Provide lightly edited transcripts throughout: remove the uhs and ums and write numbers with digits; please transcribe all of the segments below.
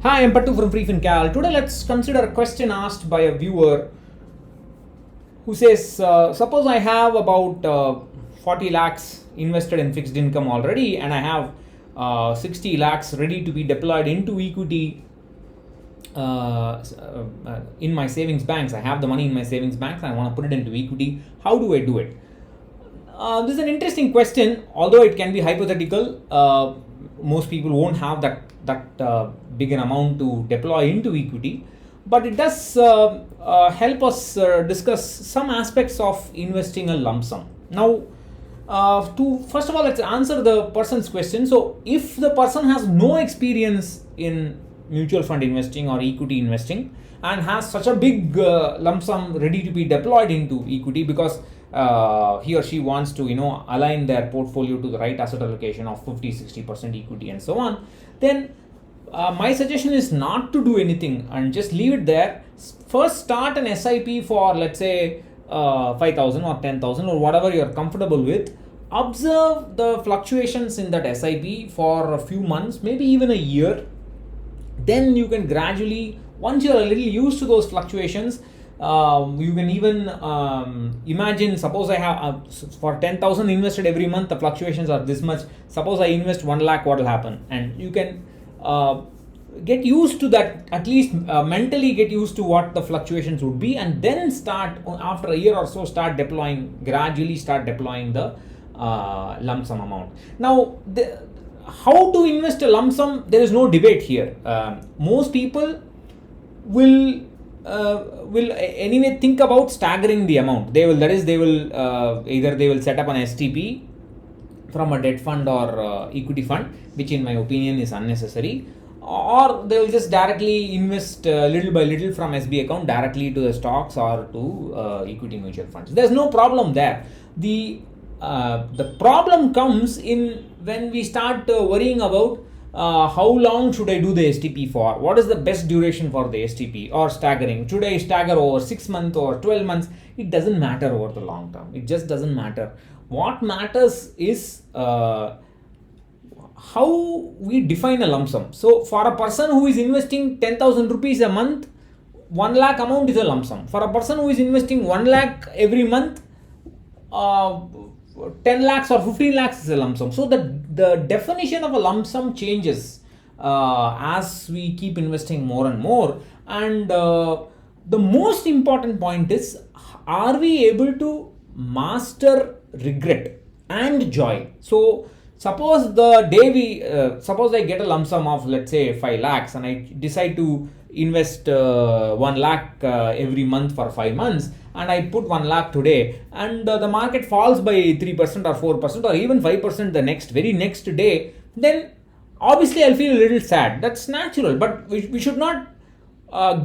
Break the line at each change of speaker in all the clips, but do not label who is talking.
Hi, I'm Pattu from FreeFinCal. Today, let's consider a question asked by a viewer who says, suppose I have about 40 lakhs invested in fixed income already, and I have 60 lakhs ready to be deployed into equity in my savings banks. I have the money in my savings banks, and I want to put it into equity. How do I do it? This is an interesting question, although it can be hypothetical. Most people won't have that big an amount to deploy into equity, but it does help us discuss some aspects of investing a lump sum. Now, to first of all, let's answer the person's question. So, if the person has no experience in mutual fund investing or equity investing and has such a big lump sum ready to be deployed into equity because he or she wants to align their portfolio to the right asset allocation of 50-60% equity and so on, then my suggestion is not to do anything and just leave it there. First, start an SIP for, let's say, 5,000 or 10,000 or whatever you're comfortable with. Observe the fluctuations in that SIP for a few months, maybe even a year. Then you can gradually, once you're a little used to those fluctuations, you can even imagine, suppose I have for 10,000 invested every month, the fluctuations are this much. Suppose I invest 1 lakh, what will happen? And you can get used to that, at least mentally get used to what the fluctuations would be, and then start, after a year or so, gradually start deploying the lump sum amount. Now, how to invest a lump sum, there is no debate here. Most people will anyway think about staggering the amount. They will either they will set up an STP from a debt fund or equity fund, which in my opinion is unnecessary, or they will just directly invest little by little from SB account directly to the stocks or to equity mutual funds. There's no problem there. The problem comes in when we start worrying about how long should I do the STP for? What is the best duration for the STP, or staggering? Should I stagger over 6 months or 12 months? It doesn't matter over the long term. It just doesn't matter. What matters is how we define a lump sum. So for a person who is investing 10,000 rupees a month, 1 lakh amount is a lump sum. For a person who is investing 1 lakh every month, 10 lakhs or 15 lakhs is a lump sum. So the definition of a lump sum changes as we keep investing more and more. And the most important point is, are we able to master regret and joy? So suppose the day suppose I get a lump sum of, let's say, 5 lakhs and I decide to invest 1 lakh every month for 5 months, and I put 1 lakh today, and the market falls by 3% or 4% or even 5% the very next day, then obviously I'll feel a little sad. That's natural, but we should not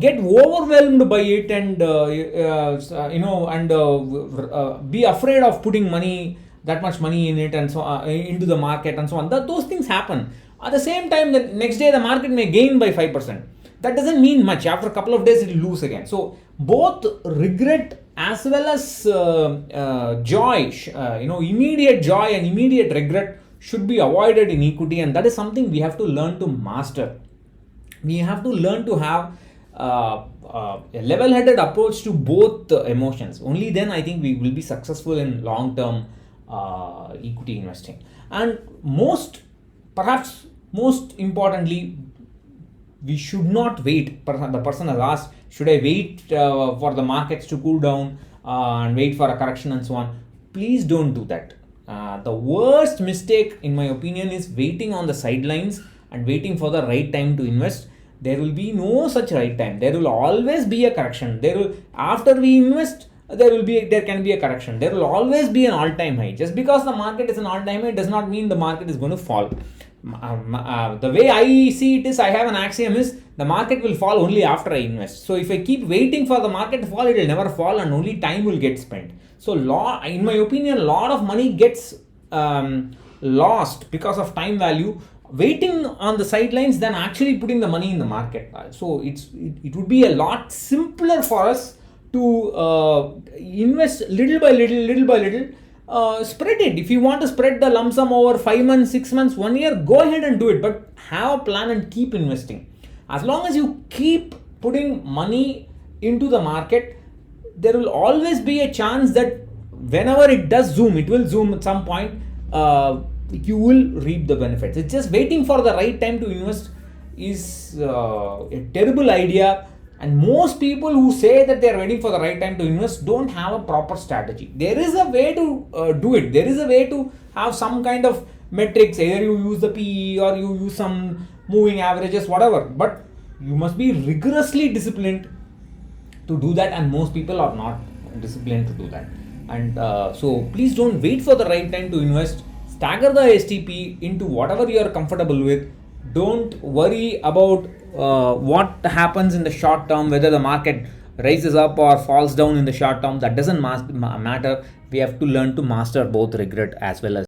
get overwhelmed by it and be afraid of putting that much money in it and so into the market and so on. Those things happen. At the same time, the next day the market may gain by 5%. That doesn't mean much. After a couple of days, it will lose again. So both regret as well as joy, immediate joy and immediate regret should be avoided in equity, and that is something we have to learn to master. We have to learn to have a level-headed approach to both emotions. Only then I think we will be successful in long-term equity investing. And perhaps most importantly, we should not wait. The person has asked, should I wait for the markets to cool down and wait for a correction and so on? Please don't do that. The worst mistake, in my opinion, is waiting on the sidelines and waiting for the right time to invest. There will be no such right time. There will always be a correction. After we invest, there can be a correction. There will always be an all-time high. Just because the market is an all-time high does not mean the market is going to fall. The way I see it is, I have an axiom is, the market will fall only after I invest. So if I keep waiting for the market to fall, it will never fall and only time will get spent. So in my opinion, a lot of money gets lost because of time value, waiting on the sidelines, than actually putting the money in the market. So it would be a lot simpler for us to invest little by little. Spread it. If you want to spread the lump sum over 5 months, 6 months, 1 year, go ahead and do it, but have a plan and keep investing. As long as you keep putting money into the market, there will always be a chance that whenever it does zoom, it will zoom at some point, you will reap the benefits. It's just waiting for the right time to invest is a terrible idea, and most people who say that they are waiting for the right time to invest don't have a proper strategy. There is a way to do it. There is a way to have some kind of metrics. Either you use the PE or you use some moving averages, whatever, but you must be rigorously disciplined to do that, and most people are not disciplined to do that. And so please don't wait for the right time to invest. Stagger the STP into whatever you are comfortable with. Don't worry about what happens in the short term, whether the market rises up or falls down in the short term. That doesn't matter. We have to learn to master both regret as well as